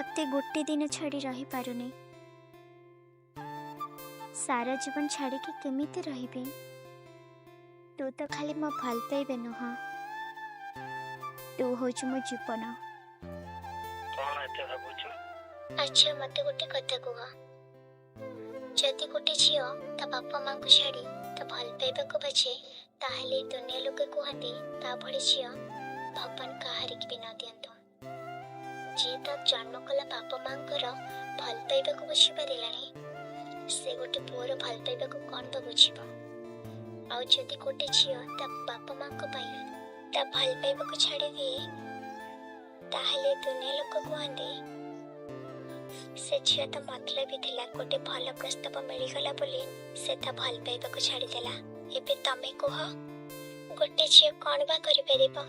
तते गोटे दिन छाड़ी रही पारुनी। सारा जीवन छाड़ी के केमिति रहिबी? तू तो खाली मो भल पाइबे नुह, तू होचु मो जीवन। कौन एते भाबुछ? अच्छा मते गोटे कथा कुह, जदि गोटे झियो ता बापा मां को छाड़ी ता भल पाइबा को बचे ताहले दुनिया लोके कहते ता भली झियो भगवान काहारी की भी न दियंतु। जे ता जन्म कला बापा मां कर भल पाइबा को बुझी पारिलानी, से गोटे पुअर भल पाइबा को कौन बा बुझिबो? आउ जदि गोटे झियो ता बापा मां को पाई ता भल पाइबा को छाड़ी दिए ताहले दुनिया लोक कहते से झियो तो मतलब भी थिला गोटे भल प्रस्ताव मिलगला बोली से ता भल पाइबा को छाड़ी देला। एबे तमे कह गोटे झियो कौन बा करि परिबो?